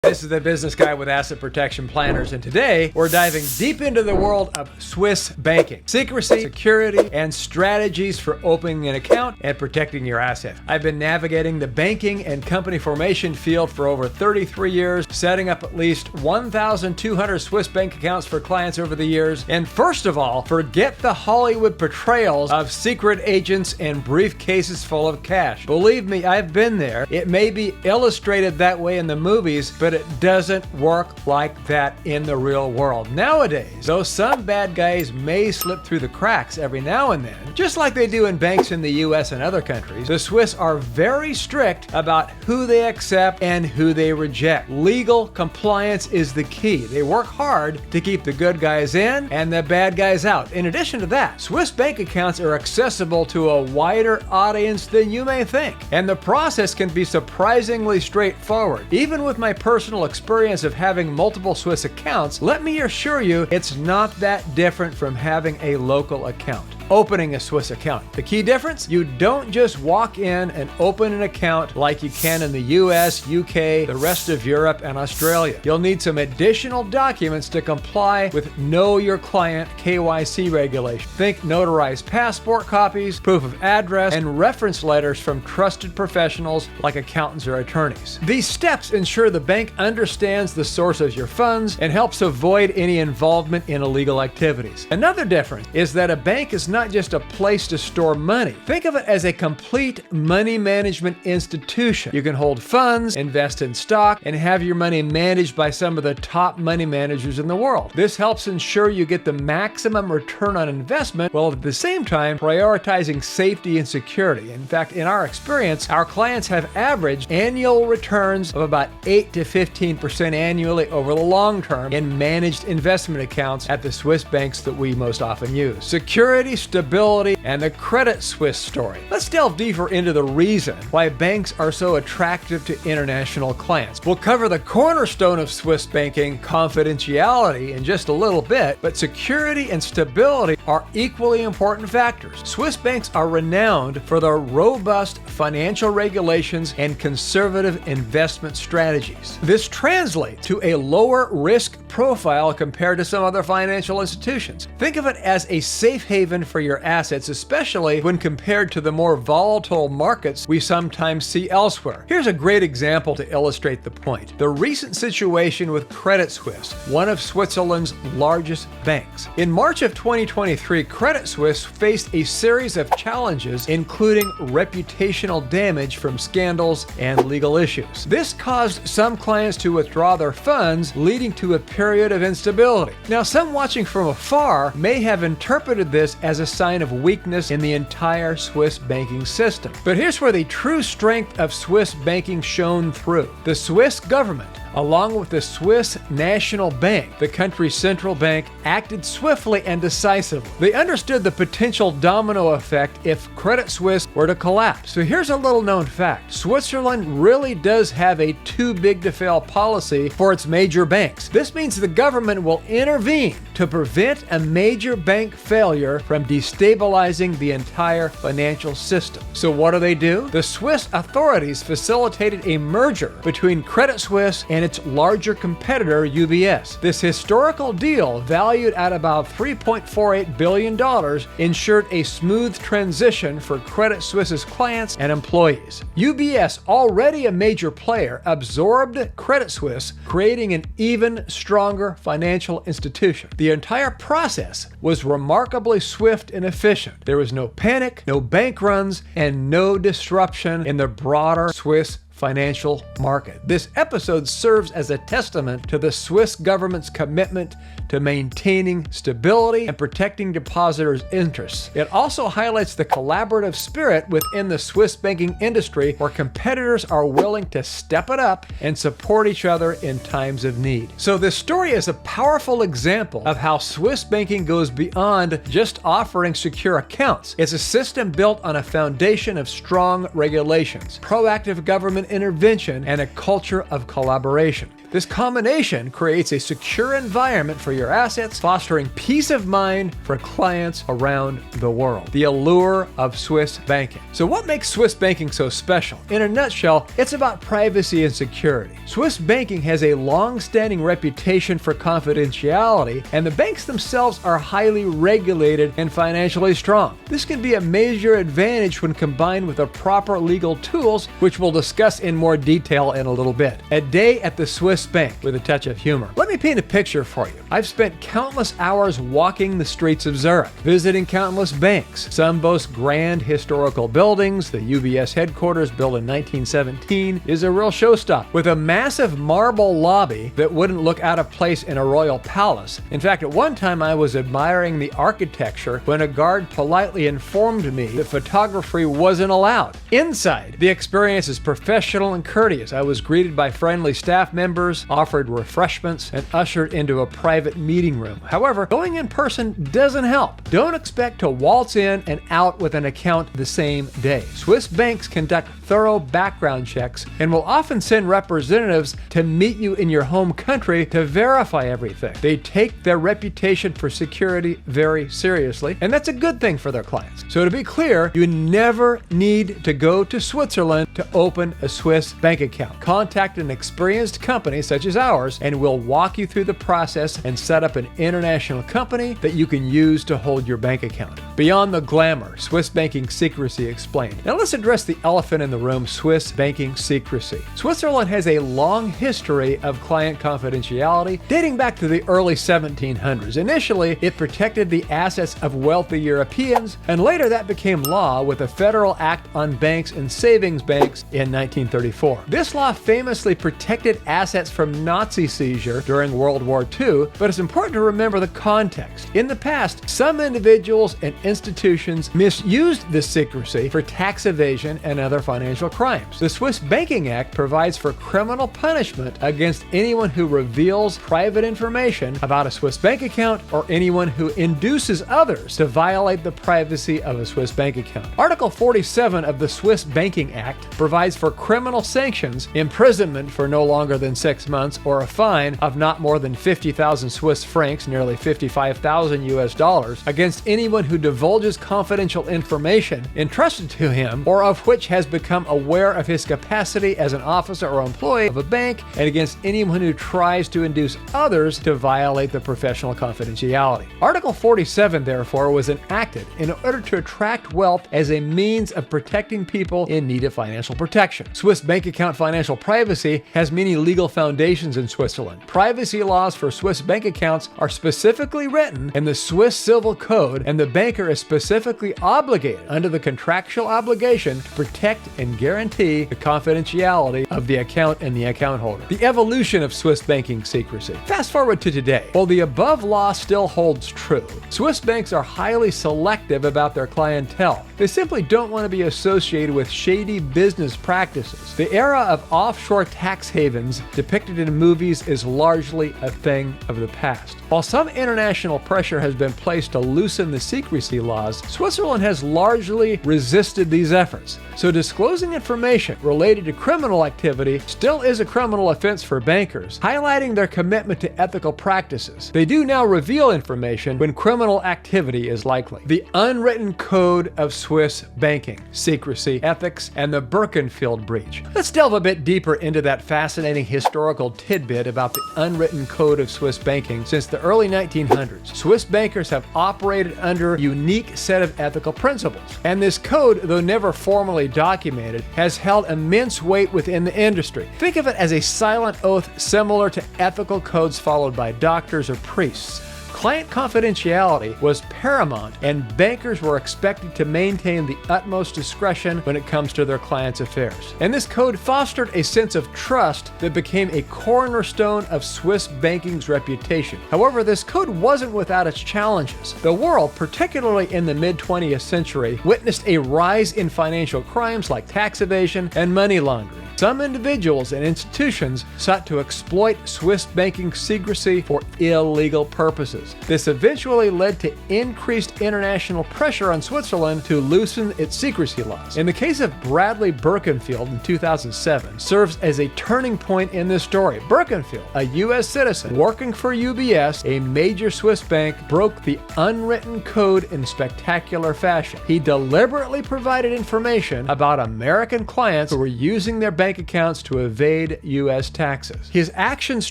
This is the Business Guy with Asset Protection Planners, and today we're diving deep into the world of Swiss banking, secrecy, security, and strategies for opening an account and protecting your assets. I've been navigating the banking and company formation field for over 33 years, setting up at least 1,200 Swiss bank accounts for clients over the years. And first of all, forget the Hollywood portrayals of secret agents and briefcases full of cash. Believe me, I've been there. It may be illustrated that way in the movies, but it doesn't work like that in the real world. Nowadays, though some bad guys may slip through the cracks every now and then, just like they do in banks in the US and other countries, the Swiss are very strict about who they accept and who they reject. Legal compliance is the key. They work hard to keep the good guys in and the bad guys out. In addition to that, Swiss bank accounts are accessible to a wider audience than you may think, and the process can be surprisingly straightforward. Even with my personal experience of having multiple Swiss accounts, let me assure you it's not that different from having a local account. Opening a Swiss account. The key difference? You don't just walk in and open an account like you can in the US, UK, the rest of Europe, and Australia. You'll need some additional documents to comply with Know Your Client KYC regulation. Think notarized passport copies, proof of address, and reference letters from trusted professionals like accountants or attorneys. These steps ensure the bank understands the source of your funds and helps avoid any involvement in illegal activities. Another difference is that a bank is not just a place to store money. Think of it as a complete money management institution. You can hold funds, invest in stock, and have your money managed by some of the top money managers in the world. This helps ensure you get the maximum return on investment while at the same time prioritizing safety and security. In fact, in our experience, our clients have averaged annual returns of about 8 to 15% annually over the long term in managed investment accounts at the Swiss banks that we most often use. Security, stability, and the Credit Suisse story. Let's delve deeper into the reason why banks are so attractive to international clients. We'll cover the cornerstone of Swiss banking, confidentiality, in just a little bit, but security and stability are equally important factors. Swiss banks are renowned for their robust financial regulations and conservative investment strategies. This translates to a lower risk profile compared to some other financial institutions. Think of it as a safe haven for your assets, especially when compared to the more volatile markets we sometimes see elsewhere. Here's a great example to illustrate the point. The recent situation with Credit Suisse, one of Switzerland's largest banks. In March of 2023, Credit Suisse faced a series of challenges, including reputational damage from scandals and legal issues. This caused some clients to withdraw their funds, leading to a period of instability. Now, some watching from afar may have interpreted this as a sign of weakness in the entire Swiss banking system. But here's where the true strength of Swiss banking shone through. The Swiss government, along with the Swiss National Bank, the country's central bank, acted swiftly and decisively. They understood the potential domino effect if Credit Suisse were to collapse. So here's a little known fact. Switzerland really does have a too big to fail policy for its major banks. This means the government will intervene to prevent a major bank failure from destabilizing the entire financial system. So what do? The Swiss authorities facilitated a merger between Credit Suisse and its larger competitor, UBS. This historical deal, valued at about $3.48 billion, ensured a smooth transition for Credit Suisse's clients and employees. UBS, already a major player, absorbed Credit Suisse, creating an even stronger financial institution. The entire process was remarkably swift and efficient. There was no panic, no bank runs, and no disruption in the broader Swiss financial market. This episode serves as a testament to the Swiss government's commitment to maintaining stability and protecting depositors' interests. It also highlights the collaborative spirit within the Swiss banking industry, where competitors are willing to step it up and support each other in times of need. So this story is a powerful example of how Swiss banking goes beyond just offering secure accounts. It's a system built on a foundation of strong regulations, proactive government intervention and a culture of collaboration. This combination creates a secure environment for your assets, fostering peace of mind for clients around the world. The allure of Swiss banking. So what makes Swiss banking so special? In a nutshell, it's about privacy and security. Swiss banking has a long-standing reputation for confidentiality, and the banks themselves are highly regulated and financially strong. This can be a major advantage when combined with the proper legal tools, which we'll discuss in more detail in a little bit. A day at the Swiss bank with a touch of humor. Let me paint a picture for you. I've spent countless hours walking the streets of Zurich, visiting countless banks. Some boast grand historical buildings. The UBS headquarters, built in 1917, is a real showstopper, with a massive marble lobby that wouldn't look out of place in a royal palace. In fact, at one time I was admiring the architecture when a guard politely informed me that photography wasn't allowed. Inside, the experience is professional and courteous. I was greeted by friendly staff members, offered refreshments, and ushered into a private meeting room. However, going in person doesn't help. Don't expect to waltz in and out with an account the same day. Swiss banks conduct thorough background checks and will often send representatives to meet you in your home country to verify everything. They take their reputation for security very seriously, and that's a good thing for their clients. So to be clear, you never need to go to Switzerland to open a Swiss bank account. Contact an experienced company such as ours, and we'll walk you through the process and set up an international company that you can use to hold your bank account. Beyond the glamour, Swiss banking secrecy explained. Now let's address the elephant in the room, Swiss banking secrecy. Switzerland has a long history of client confidentiality dating back to the early 1700s. Initially, it protected the assets of wealthy Europeans, and later that became law with the Federal Act on Banks and Savings Banks in 1934. This law famously protected assets from Nazi seizure during World War II, but it's important to remember the context. In the past, some individuals and institutions misused this secrecy for tax evasion and other financial crimes. The Swiss Banking Act provides for criminal punishment against anyone who reveals private information about a Swiss bank account or anyone who induces others to violate the privacy of a Swiss bank account. Article 47 of the Swiss Banking Act provides for criminal sanctions, imprisonment for no longer than 6 months, or a fine of not more than 50,000 Swiss francs, nearly 55,000 US dollars, against anyone who divulges confidential information entrusted to him or of which has become aware of his capacity as an officer or employee of a bank, and against anyone who tries to induce others to violate the professional confidentiality. Article 47, therefore, was enacted in order to attract wealth as a means of protecting people in need of financial protection. Swiss bank account financial privacy has many legal foundations in Switzerland. Privacy laws for Swiss bank accounts are specifically written in the Swiss Civil Code, and the banker is specifically obligated under the contractual obligation to protect and guarantee the confidentiality of the account and the account holder. The evolution of Swiss banking secrecy. Fast forward to today. While the above law still holds true, Swiss banks are highly selective about their clientele. They simply don't want to be associated with shady business practices. The era of offshore tax havens depicted in movies is largely a thing of the past. While some international pressure has been placed to loosen the secrecy laws, Switzerland has largely resisted these efforts. So disclosing information related to criminal activity still is a criminal offense for bankers, highlighting their commitment to ethical practices. They do now reveal information when criminal activity is likely. The unwritten code of Swiss banking, secrecy, ethics, and the Birkenfeld breach. Let's delve a bit deeper into that fascinating historical tidbit about the unwritten code of Swiss banking. Since the early 1900s, Swiss bankers have operated under a unique set of ethical principles. And this code, though never formally documented, has held immense weight within the industry. Think of it as a silent oath similar to ethical codes followed by doctors or priests. Client confidentiality was paramount, and bankers were expected to maintain the utmost discretion when it comes to their clients' affairs. And this code fostered a sense of trust that became a cornerstone of Swiss banking's reputation. However, this code wasn't without its challenges. The world, particularly in the mid-20th century, witnessed a rise in financial crimes like tax evasion and money laundering. Some individuals and institutions sought to exploit Swiss banking secrecy for illegal purposes. This eventually led to increased international pressure on Switzerland to loosen its secrecy laws. In the case of Bradley Birkenfeld in 2007, serves as a turning point in this story. Birkenfeld, a U.S. citizen working for UBS, a major Swiss bank, broke the unwritten code in spectacular fashion. He deliberately provided information about American clients who were using their bank accounts to evade U.S. taxes. His actions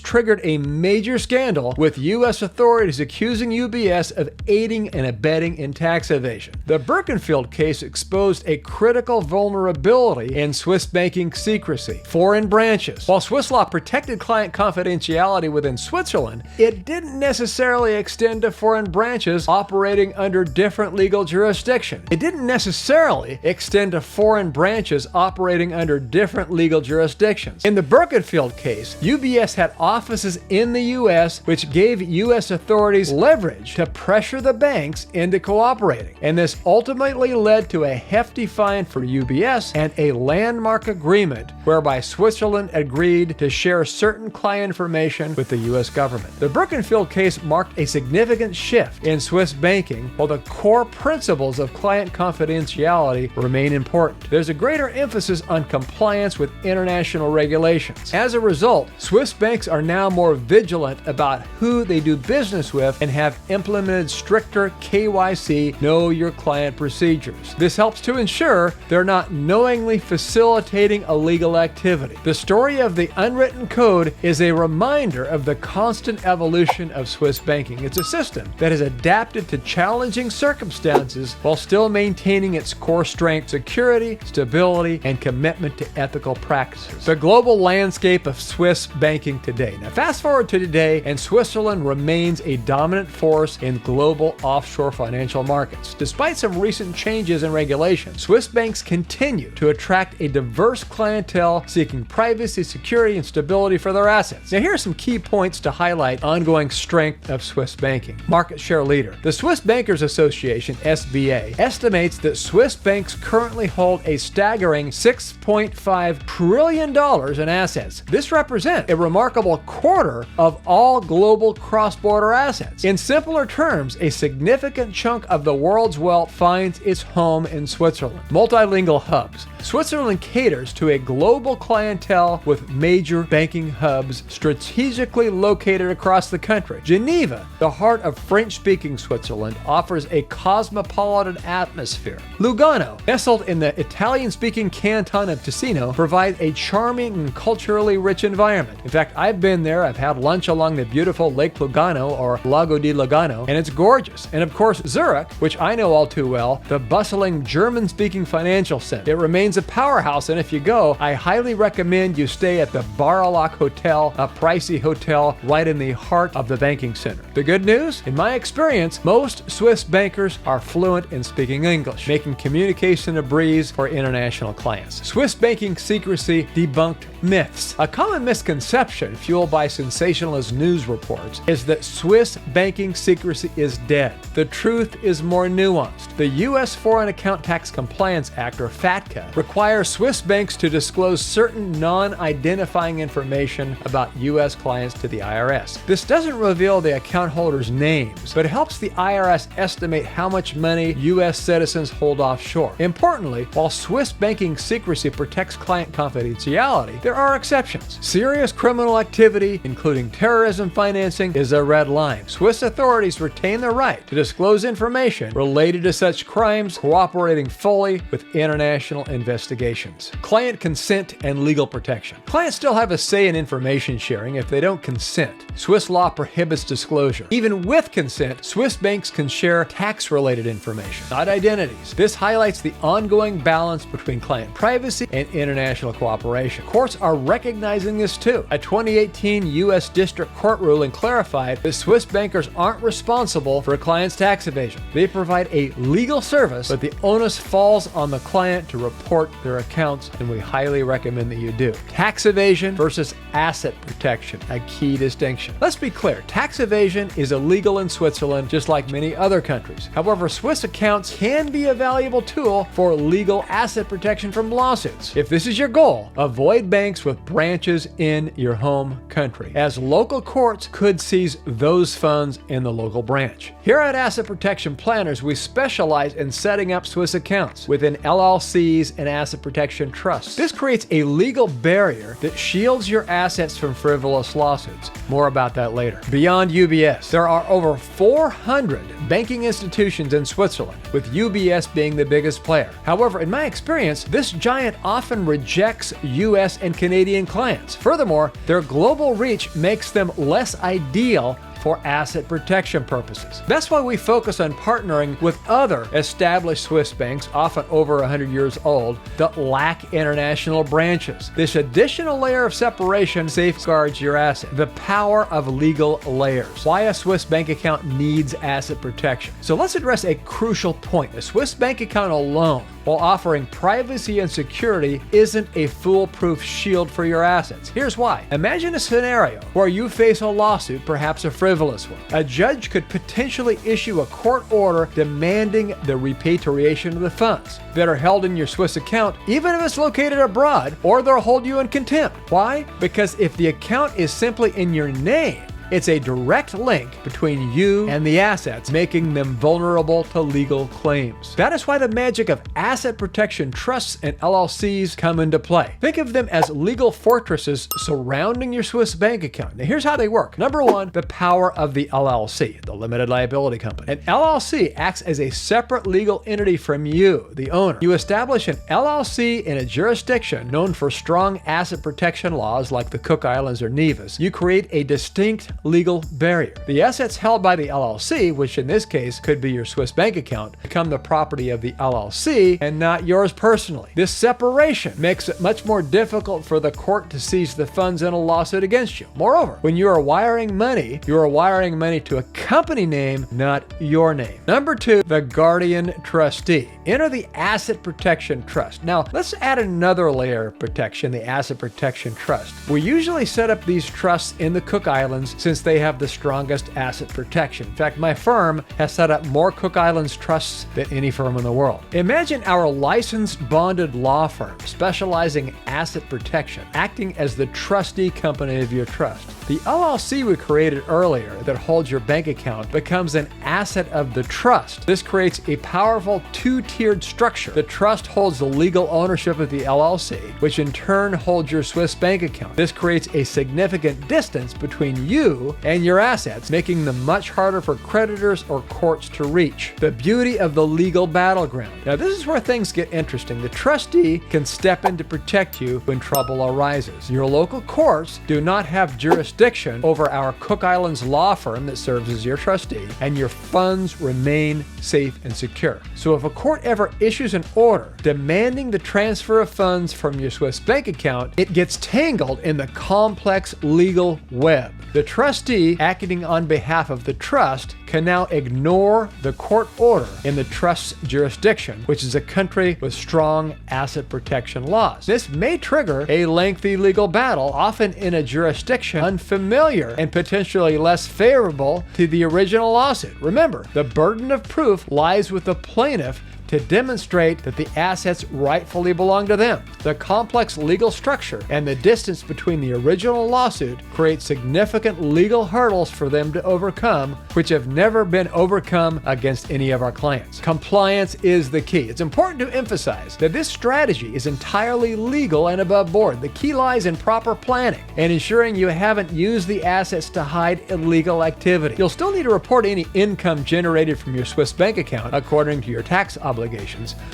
triggered a major scandal, with U.S. authorities accusing UBS of aiding and abetting in tax evasion. The Birkenfeld case exposed a critical vulnerability in Swiss banking secrecy: foreign branches. While Swiss law protected client confidentiality within Switzerland, it didn't necessarily extend to foreign branches operating under different legal jurisdiction. It didn't necessarily extend to foreign branches operating under different legal jurisdictions. In the Birkenfeld case, UBS had offices in the U.S., which gave U.S. authorities leverage to pressure the banks into cooperating. And this ultimately led to a hefty fine for UBS and a landmark agreement whereby Switzerland agreed to share certain client information with the U.S. government. The Birkenfeld case marked a significant shift in Swiss banking, while the core principles of client confidentiality remain important. There's a greater emphasis on compliance with international regulations. As a result, Swiss banks are now more vigilant about who they do business with and have implemented stricter KYC, know your client procedures. This helps to ensure they're not knowingly facilitating illegal activity. The story of the unwritten code is a reminder of the constant evolution of Swiss banking. It's a system that has adapted to challenging circumstances while still maintaining its core strength: security, stability, and commitment to ethical practices. The global landscape of Swiss banking today. Now, fast forward to today, and Switzerland remains a dominant force in global offshore financial markets. Despite some recent changes in regulation, Swiss banks continue to attract a diverse clientele seeking privacy, security, and stability for their assets. Now, here are some key points to highlight ongoing strength of Swiss banking. Market share leader. The Swiss Bankers Association, SBA, estimates that Swiss banks currently hold a staggering $6.5 trillion in assets. This represents a remarkable quarter of all global cross-border assets. In simpler terms, a significant chunk of the world's wealth finds its home in Switzerland. Multilingual hubs. Switzerland caters to a global clientele with major banking hubs strategically located across the country. Geneva, the heart of French-speaking Switzerland, offers a cosmopolitan atmosphere. Lugano, nestled in the Italian-speaking canton of Ticino, provides a charming and culturally rich environment. In fact, I've been there. I've had lunch along the beautiful Lake Lugano, or Lago di Lugano, and it's gorgeous. And of course, Zurich, which I know all too well, the bustling German-speaking financial center. It remains a powerhouse, and if you go, I highly recommend you stay at the Baralak Hotel, a pricey hotel right in the heart of the banking center. The good news? In my experience, most Swiss bankers are fluent in speaking English, making communication a breeze for international clients. Swiss banking secrecy debunked myths. A common misconception fueled by sensationalist news reports is that Swiss banking secrecy is dead. The truth is more nuanced. The U.S. Foreign Account Tax Compliance Act, or FATCA, requires Swiss banks to disclose certain non-identifying information about U.S. clients to the IRS. This doesn't reveal the account holders' names, but it helps the IRS estimate how much money U.S. citizens hold offshore. Importantly, while Swiss banking secrecy protects client confidentiality, there are exceptions. Serious criminal activity, including terrorism financing, is a red line. Swiss authorities retain the right to disclose information related to such crimes, cooperating fully with international investigations. Client consent and legal protection. Clients still have a say in information sharing if they don't consent. Swiss law prohibits disclosure. Even with consent, Swiss banks can share tax-related information, not identities. This highlights the ongoing balance between client privacy and international cooperation. Courts are recognizing this too. A 2018 U.S. District Court ruling clarified that Swiss bankers aren't responsible for a client's tax evasion. They provide a legal service, but the onus falls on the client to report their accounts, and we highly recommend that you do. Tax evasion versus asset protection, a key distinction. Let's be clear, tax evasion is illegal in Switzerland just like many other countries. However, Swiss accounts can be a valuable tool for legal asset protection from lawsuits. If this is your goal, goal, avoid banks with branches in your home country, as local courts could seize those funds in the local branch. Here at Asset Protection Planners, we specialize in setting up Swiss accounts within LLCs and asset protection trusts. This creates a legal barrier that shields your assets from frivolous lawsuits. More about that later. Beyond UBS, there are over 400 banking institutions in Switzerland, with UBS being the biggest player. However, in my experience, this giant often rejects US and Canadian clients. Furthermore, their global reach makes them less ideal for asset protection purposes. That's why we focus on partnering with other established Swiss banks, often over 100 years old, that lack international branches. This additional layer of separation safeguards your asset. The power of legal layers. Why a Swiss bank account needs asset protection. So let's address a crucial point. A Swiss bank account alone, while offering privacy and security, isn't a foolproof shield for your assets. Here's why. Imagine a scenario where you face a lawsuit, perhaps a frivolous one. A judge could potentially issue a court order demanding the repatriation of the funds that are held in your Swiss account, even if it's located abroad, or they'll hold you in contempt. Why? Because if the account is simply in your name, it's a direct link between you and the assets, making them vulnerable to legal claims. That is why the magic of asset protection trusts and LLCs come into play. Think of them as legal fortresses surrounding your Swiss bank account. Now here's how they work. Number one, the power of the LLC, the limited liability company. An LLC acts as a separate legal entity from you, the owner. You establish an LLC in a jurisdiction known for strong asset protection laws like the Cook Islands or Nevis. You create a distinct legal barrier. The assets held by the LLC, which in this case could be your Swiss bank account, become the property of the LLC and not yours personally. This separation makes it much more difficult for the court to seize the funds in a lawsuit against you. Moreover, when you are wiring money to a company name, not your name. Number two, the guardian trustee. Enter the asset protection trust. Now, let's add another layer of protection, the asset protection trust. We usually set up these trusts in the Cook Islands since they have the strongest asset protection. In fact, my firm has set up more Cook Islands trusts than any firm in the world. Imagine our licensed bonded law firm specializing in asset protection, acting as the trustee company of your trust. The LLC we created earlier that holds your bank account becomes an asset of the trust. This creates a powerful two-tiered structure. The trust holds the legal ownership of the LLC, which in turn holds your Swiss bank account. This creates a significant distance between you and your assets, making them much harder for creditors or courts to reach. The beauty of the legal battleground. Now, this is where things get interesting. The trustee can step in to protect you when trouble arises. Your local courts do not have jurisdiction over our Cook Islands law firm that serves as your trustee, and your funds remain safe and secure. So if a court ever issues an order demanding the transfer of funds from your Swiss bank account, it gets tangled in the complex legal web. The trustee, acting on behalf of the trust, can now ignore the court order in the trust's jurisdiction, which is a country with strong asset protection laws. This may trigger a lengthy legal battle, often in a jurisdiction unfamiliar and potentially less favorable to the original lawsuit. Remember, the burden of proof lies with the plaintiff to demonstrate that the assets rightfully belong to them. The complex legal structure and the distance between the original lawsuit create significant legal hurdles for them to overcome, which have never been overcome against any of our clients. Compliance is the key. It's important to emphasize that this strategy is entirely legal and above board. The key lies in proper planning and ensuring you haven't used the assets to hide illegal activity. You'll still need to report any income generated from your Swiss bank account according to your tax obligations.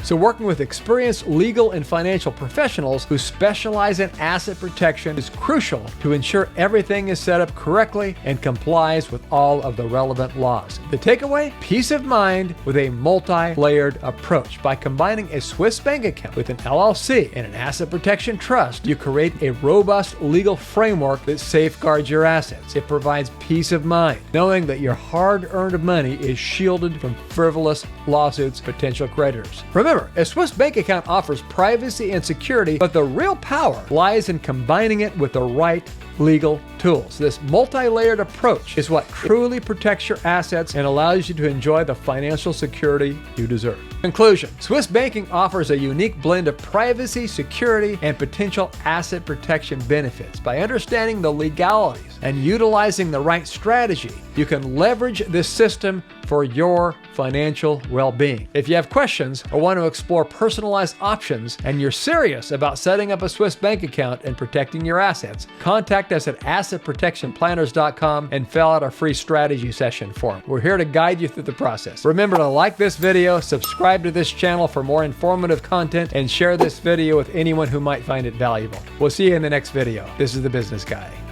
So working with experienced legal and financial professionals who specialize in asset protection is crucial to ensure everything is set up correctly and complies with all of the relevant laws. The takeaway? Peace of mind with a multi-layered approach. By combining a Swiss bank account with an LLC and an asset protection trust, you create a robust legal framework that safeguards your assets. It provides peace of mind, knowing that your hard-earned money is shielded from frivolous lawsuits, potential creditors. Remember, a Swiss bank account offers privacy and security, but the real power lies in combining it with the right legal tools. This multi-layered approach is what truly protects your assets and allows you to enjoy the financial security you deserve. Conclusion: Swiss banking offers a unique blend of privacy, security, and potential asset protection benefits. By understanding the legalities and utilizing the right strategy, you can leverage this system for your financial well-being. If you have questions or want to explore personalized options and you're serious about setting up a Swiss bank account and protecting your assets, contact us at assetprotectionplanners.com and fill out our free strategy session form. We're here to guide you through the process. Remember to like this video, subscribe to this channel for more informative content, and share this video with anyone who might find it valuable. We'll see you in the next video. This is The Business Guy.